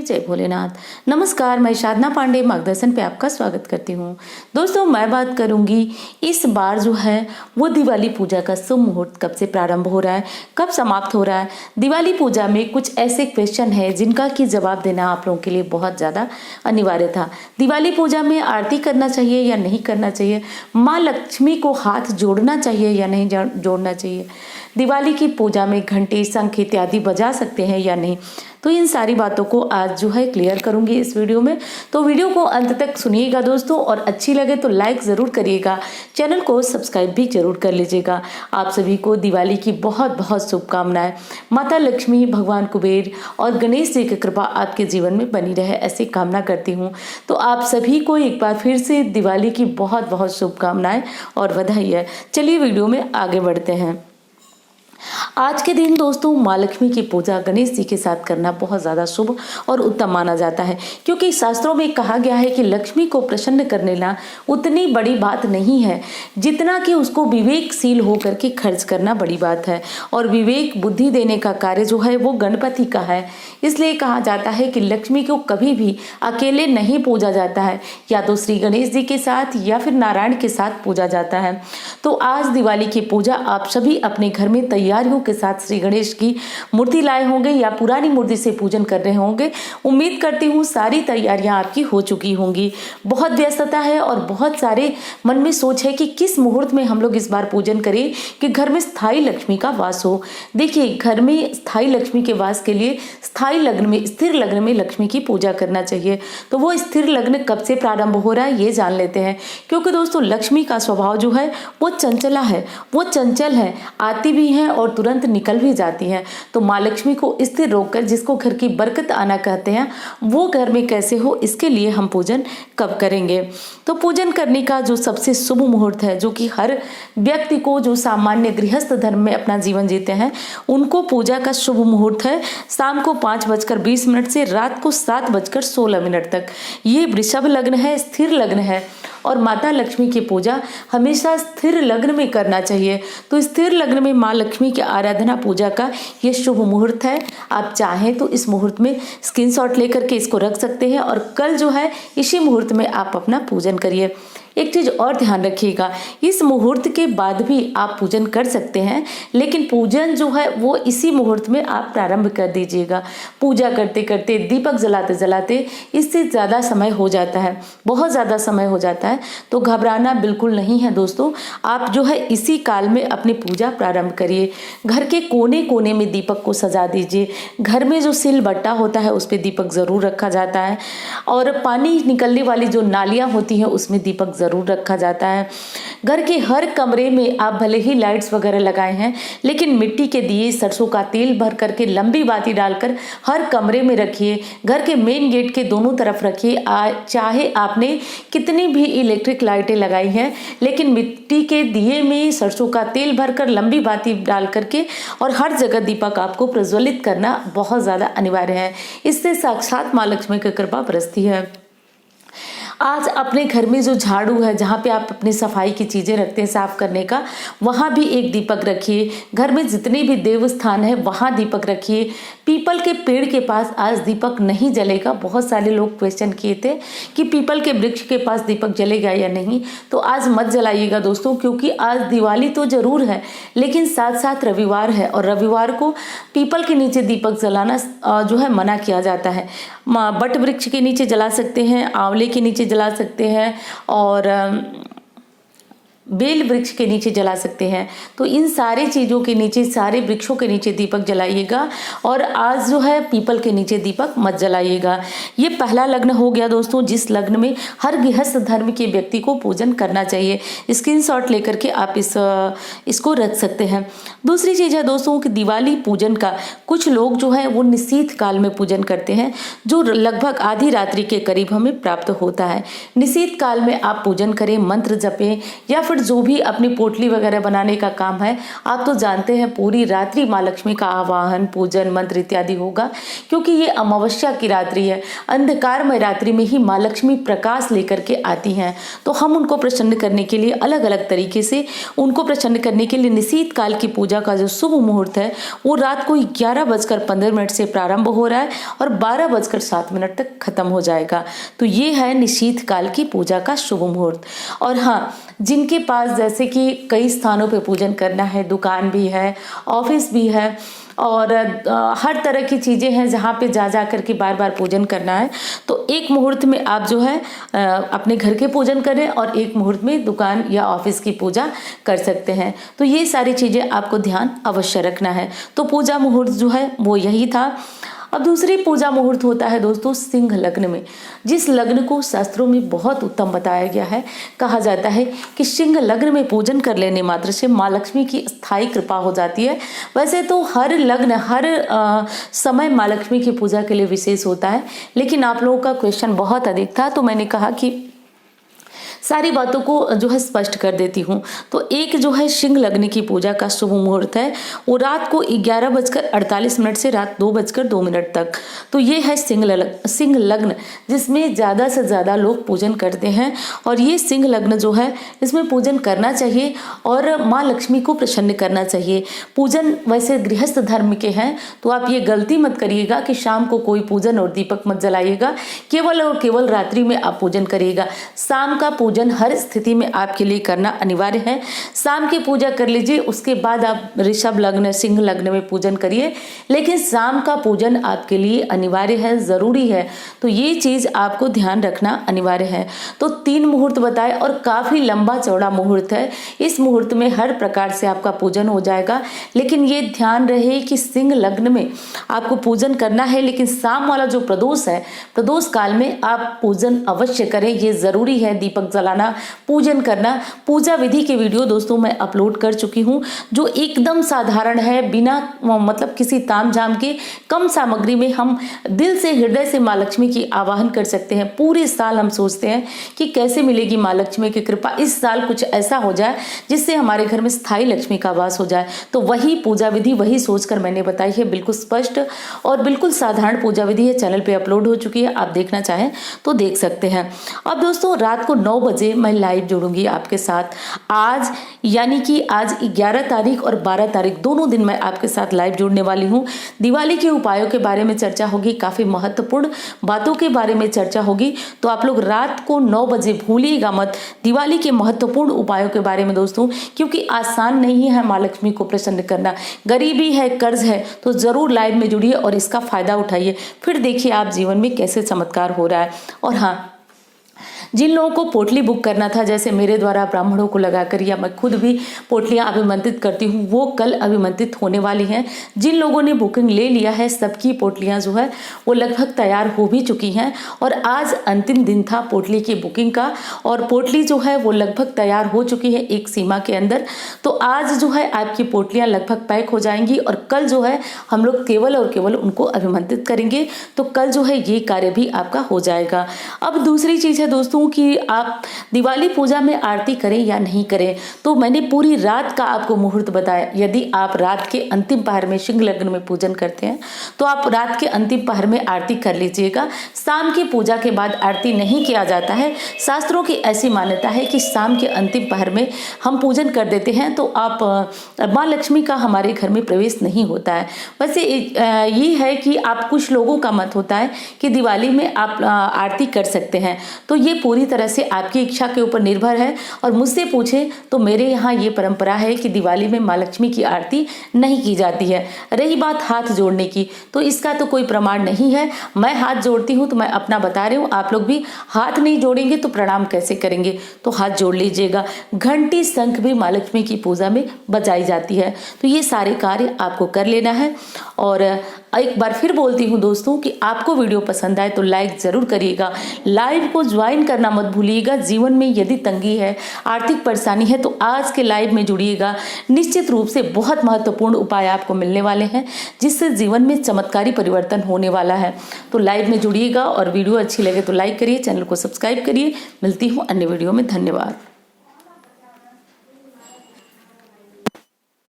जय भोलेनाथ। नमस्कार, मैं साधना पांडे मार्गदर्शन पे आपका स्वागत करती हूँ। दोस्तों, मैं बात करूँगी इस बार जो है वो दिवाली पूजा का शुभ मुहूर्त कब से प्रारंभ हो रहा है, कब समाप्त हो रहा है। दिवाली पूजा में कुछ ऐसे क्वेश्चन है जिनका कि जवाब देना आप लोगों के लिए बहुत ज़्यादा अनिवार्य था। दिवाली पूजा में आरती करना चाहिए या नहीं करना चाहिए, माँ लक्ष्मी को हाथ जोड़ना चाहिए या नहीं जोड़ना चाहिए, दिवाली की पूजा में घंटे शंख इत्यादि बजा सकते हैं या नहीं। तो इन सारी बातों को आज जो है क्लियर करूंगी इस वीडियो में। तो वीडियो को अंत तक सुनिएगा दोस्तों, और अच्छी लगे तो लाइक ज़रूर करिएगा, चैनल को सब्सक्राइब भी जरूर कर लीजिएगा। आप सभी को दिवाली की बहुत बहुत शुभकामनाएं। माता लक्ष्मी, भगवान कुबेर और गणेश जी की कृपा आपके जीवन में बनी रहे, ऐसी कामना करती हूँ। तो आप सभी को एक बार फिर से दिवाली की बहुत बहुत शुभकामनाएं और बधाई है। चलिए वीडियो में आगे बढ़ते हैं। आज के दिन दोस्तों माँ लक्ष्मी की पूजा गणेश जी के साथ करना बहुत ज़्यादा शुभ और उत्तम माना जाता है, क्योंकि शास्त्रों में कहा गया है कि लक्ष्मी को प्रसन्न करने ला उतनी बड़ी बात नहीं है जितना कि उसको विवेकशील होकर के खर्च करना बड़ी बात है। और विवेक बुद्धि देने का कार्य जो है वो गणपति का है। इसलिए कहा जाता है कि लक्ष्मी को कभी भी अकेले नहीं पूजा जाता है, या तो श्री गणेश जी के साथ या फिर नारायण के साथ पूजा जाता है। तो आज दिवाली की पूजा आप सभी अपने घर में तैयारियों के साथ श्री गणेश की मूर्ति लाए होंगे या पुरानी मूर्ति से पूजन कर रहे होंगे। उम्मीद करती हूँ सारी तैयारियां आपकी हो चुकी होंगी। बहुत व्यस्तता है और बहुत सारे मन में सोच है कि किस मुहूर्त में हम लोग इस बार पूजन करें कि घर में स्थायी लक्ष्मी का वास हो। देखिए, घर में स्थायी लक्ष्मी के वास के लिए स्थायी लग्न में, स्थिर लग्न में लक्ष्मी की पूजा करना चाहिए। तो वो स्थिर लग्न कब से प्रारंभ हो रहा है ये जान लेते हैं, क्योंकि दोस्तों लक्ष्मी का स्वभाव जो है वो चंचला है, वो चंचल है, आती भी है और तुरंत निकल भी जाती हैं। तो माँ लक्ष्मी को स्थिर रोककर, जिसको घर की बरकत आना कहते हैं, वो घर में कैसे हो इसके लिए हम पूजन कब करेंगे। तो पूजन करने का जो सबसे शुभ मुहूर्त है, जो कि हर व्यक्ति को जो सामान्य गृहस्थ धर्म में अपना जीवन जीते हैं उनको पूजा का शुभ मुहूर्त है शाम को 5:20 से रात को 7:16 तक। ये वृषभ लग्न है, स्थिर लग्न है, और माता लक्ष्मी की पूजा हमेशा स्थिर लग्न में करना चाहिए। तो स्थिर लग्न में माँ लक्ष्मी की आराधना पूजा का ये शुभ मुहूर्त है। आप चाहें तो इस मुहूर्त में स्क्रीनशॉट लेकर के इसको रख सकते हैं, और कल जो है इसी मुहूर्त में आप अपना पूजन करिए। एक चीज और ध्यान रखिएगा, इस मुहूर्त के बाद भी आप पूजन कर सकते हैं, लेकिन पूजन जो है वो इसी मुहूर्त में आप प्रारंभ कर दीजिएगा। पूजा करते करते, दीपक जलाते जलाते इससे ज़्यादा समय हो जाता है, बहुत ज़्यादा समय हो जाता है। तो घबराना बिल्कुल नहीं है दोस्तों, आप जो है इसी काल में अपनी पूजा प्रारंभ करिए। घर के कोने कोने में दीपक को सजा दीजिए। घर में जो सिल बट्टा होता है उस पर दीपक ज़रूर रखा जाता है, और पानी निकलने वाली जो नालियाँ होती हैं उसमें दीपक जरूर रखा जाता है। घर के हर कमरे में आप भले ही लाइट्स वगैरह लगाए हैं, लेकिन मिट्टी के दिए, सरसों का तेल भर करके लंबी बाती डालकर हर कमरे में रखिए। घर के मेन गेट के दोनों तरफ रखिए। चाहे आपने कितनी भी इलेक्ट्रिक लाइटें लगाई हैं, लेकिन मिट्टी के दिए में सरसों का तेल भरकर लंबी बाती डाल करके और हर जगह दीपक आपको प्रज्वलित करना बहुत ज़्यादा अनिवार्य है। इससे साक्षात माँ लक्ष्मी की कृपा बरसती है। आज अपने घर में जो झाड़ू है, जहाँ पे आप अपनी सफाई की चीज़ें रखते हैं साफ करने का, वहाँ भी एक दीपक रखिए। घर में जितने भी देव स्थान है वहाँ दीपक रखिए। पीपल के पेड़ के पास आज दीपक नहीं जलेगा। बहुत सारे लोग क्वेश्चन किए थे कि पीपल के वृक्ष के पास दीपक जलेगा या नहीं, तो आज मत जलाइएगा दोस्तों, क्योंकि आज दिवाली तो जरूर है लेकिन साथ साथ रविवार है, और रविवार को पीपल के नीचे दीपक जलाना जो है मना किया जाता है। बट वृक्ष के नीचे जला सकते हैं, आंवले के नीचे जला सकते हैं, और बेल वृक्ष के नीचे जला सकते हैं। तो इन सारे चीज़ों के नीचे, सारे वृक्षों के नीचे दीपक जलाइएगा, और आज जो है पीपल के नीचे दीपक मत जलाइएगा। ये पहला लग्न हो गया दोस्तों, जिस लग्न में हर गृहस्थ धर्म के व्यक्ति को पूजन करना चाहिए। स्क्रीनशॉट लेकर के आप इसको रख सकते हैं। दूसरी चीज़ है दोस्तों कि दिवाली पूजन का कुछ लोग जो है वो निशीथ काल में पूजन करते हैं, जो लगभग आधी रात्रि के करीब हमें प्राप्त होता है। निशीथ काल में आप पूजन करें, मंत्र जपें या फिर मिनट जो भी अपनी पोटली वगैरह बनाने का काम है, आप तो जानते हैं पूरी रात्रि माँ लक्ष्मी का आवाहन, पूजन, मंत्र इत्यादि होगा, क्योंकि ये अमावस्या की रात्रि है। अंधकारमय रात्रि में ही माँ लक्ष्मी प्रकाश लेकर के आती हैं। तो हम उनको प्रसन्न करने के लिए अलग अलग तरीके से उनको प्रसन्न करने के लिए निशीथ काल की पूजा का जो शुभ मुहूर्त है वो रात को 11:15 से प्रारंभ हो रहा है और 12:07 तक खत्म हो जाएगा। तो ये है निशीथ काल की पूजा का शुभ मुहूर्त। और हाँ, जिनके पास जैसे कि कई स्थानों पे पूजन करना है, दुकान भी है, ऑफिस भी है और हर तरह की चीज़ें हैं जहाँ पे जा करके बार बार पूजन करना है, तो एक मुहूर्त में आप जो है अपने घर के पूजन करें और एक मुहूर्त में दुकान या ऑफिस की पूजा कर सकते हैं। तो ये सारी चीज़ें आपको ध्यान अवश्य रखना है। तो पूजा मुहूर्त जो है वो यही था। अब दूसरी पूजा मुहूर्त होता है दोस्तों सिंह लग्न में, जिस लग्न को शास्त्रों में बहुत उत्तम बताया गया है। कहा जाता है कि सिंह लग्न में पूजन कर लेने मात्र से माँ लक्ष्मी की स्थायी कृपा हो जाती है। वैसे तो हर लग्न, हर समय माँ लक्ष्मी की पूजा के लिए विशेष होता है, लेकिन आप लोगों का क्वेश्चन बहुत अधिक था तो मैंने कहा कि सारी बातों को जो है स्पष्ट कर देती हूँ। तो एक जो है सिंह लग्न की पूजा का शुभ मुहूर्त है वो रात को 11:48 से रात 2:02 तक। तो ये है सिंह लग्न जिसमें ज़्यादा से ज़्यादा लोग पूजन करते हैं और ये सिंह लग्न जो है इसमें पूजन करना चाहिए और माँ लक्ष्मी को प्रसन्न करना चाहिए। पूजन वैसे गृहस्थ धर्म के हैं तो आप ये गलती मत करिएगा कि शाम को कोई पूजन और दीपक मत जलाइएगा, केवल और केवल रात्रि में आप पूजन करिएगा। शाम का पूजन हर स्थिति में आपके लिए करना अनिवार्य है। शाम की पूजा कर लीजिए, उसके बाद आप ऋषभ लग्न, सिंह लग्न में पूजन करिए, लेकिन शाम का पूजन आपके लिए अनिवार्य है, जरूरी है। तो ये चीज आपको ध्यान रखना अनिवार्य है। तो 3 मुहूर्त बताए और काफी लंबा चौड़ा मुहूर्त है। इस मुहूर्त में हर प्रकार से आपका पूजन हो जाएगा, लेकिन ये ध्यान रहे कि सिंह लग्न में आपको पूजन करना है, लेकिन शाम वाला जो प्रदोष है, प्रदोष काल में आप पूजन अवश्य करें, ये जरूरी है। दीपक जलाना, पूजन करना, पूजा विधि के वीडियो दोस्तों मैं अपलोड कर चुकी हूँ जो एकदम साधारण है, बिना मतलब किसी तामझाम के कम सामग्री में हम दिल से, हृदय से माँ लक्ष्मी की आवाहन कर सकते हैं। पूरे साल हम सोचते हैं कि कैसे मिलेगी माँ लक्ष्मी की कृपा, इस साल कुछ ऐसा हो जाए जिससे हमारे घर में स्थायी लक्ष्मी का वास हो जाए। तो वही पूजा विधि, वही सोचकर मैंने बताई है। बिल्कुल स्पष्ट और बिल्कुल साधारण पूजा विधि है, चैनल पे अपलोड हो चुकी है, आप देखना चाहें तो देख सकते हैं। अब दोस्तों रात को 9 बजे मैं लाइव जुड़ूंगी आपके साथ। आज यानी कि आज 11 तारीख और 12 तारीख दोनों दिन मैं आपके साथ लाइव जुड़ने वाली हूँ। दिवाली के उपायों के बारे में चर्चा होगी, काफी महत्वपूर्ण बातों के बारे में चर्चा होगी। तो आप लोग रात को 9 बजे भूलिएगा मत दिवाली के महत्वपूर्ण उपायों के बारे में दोस्तों, क्योंकि आसान नहीं है माँ लक्ष्मी को प्रसन्न करना। गरीबी है, कर्ज है, तो जरूर लाइव में जुड़िए और इसका फायदा उठाइए, फिर देखिए आप जीवन में कैसे चमत्कार हो रहा है। और हाँ, जिन लोगों को पोटली बुक करना था, जैसे मेरे द्वारा ब्राह्मणों को लगाकर या मैं खुद भी पोटलियां अभिमंत्रित करती हूँ, वो कल अभिमंत्रित होने वाली हैं। जिन लोगों ने बुकिंग ले लिया है, सबकी पोटलियां जो है वो लगभग तैयार हो भी चुकी हैं और आज अंतिम दिन था पोटली की बुकिंग का और पोटली जो है वो लगभग तैयार हो चुकी है एक सीमा के अंदर। तो आज जो है आपकी पोटलियां लगभग पैक हो जाएंगी और कल जो है हम लोग केवल और केवल उनको अभिमंत्रित करेंगे। तो कल जो है ये कार्य भी आपका हो जाएगा। अब दूसरी चीज है दोस्तों कि आप दिवाली पूजा में आरती करें या नहीं करें, तो मैंने पूरी रात का आपको मुहूर्त बताया। यदि आप रात के अंतिम पहर में सिंह लग्न में पूजन करते हैं तो आप रात के अंतिम पहर में आरती कर लीजिएगा। शाम की पूजा के बाद आरती नहीं किया जाता है। शास्त्रों की ऐसी मान्यता है कि शाम के अंतिम पहर में हम पूजन कर देते हैं तो आप माँ लक्ष्मी का हमारे घर में प्रवेश नहीं होता है। वैसे ये है कि आप कुछ लोगों का मत होता है कि दिवाली में आप आरती कर सकते हैं, तो ये पूरी तरह से आपकी इच्छा के ऊपर निर्भर है। और मुझसे पूछे तो मेरे यहाँ ये परंपरा है कि दिवाली में माँ लक्ष्मी की आरती नहीं की जाती है। रही बात हाथ जोड़ने की, तो इसका तो कोई प्रमाण नहीं है। मैं हाथ जोड़ती हूँ तो मैं अपना बता रही हूँ, आप लोग भी हाथ नहीं जोड़ेंगे तो प्रणाम कैसे करेंगे, तो हाथ जोड़ लीजिएगा। घंटी शंख भी माँ लक्ष्मी की पूजा में बजाई जाती है। तो ये सारे कार्य आपको कर लेना है। और एक बार फिर बोलती हूँ दोस्तों कि आपको वीडियो पसंद आए तो लाइक जरूर करिएगा, लाइव को ज्वाइन करना मत भूलिएगा। जीवन में यदि तंगी है, आर्थिक परेशानी है, तो आज के लाइव में जुड़िएगा। निश्चित रूप से बहुत महत्वपूर्ण उपाय आपको मिलने वाले हैं जिससे जीवन में चमत्कारी परिवर्तन होने वाला है। तो लाइव में जुड़िएगा और वीडियो अच्छी लगे तो लाइक करिए, चैनल को सब्सक्राइब करिए। मिलती हूँ अन्य वीडियो में। धन्यवाद।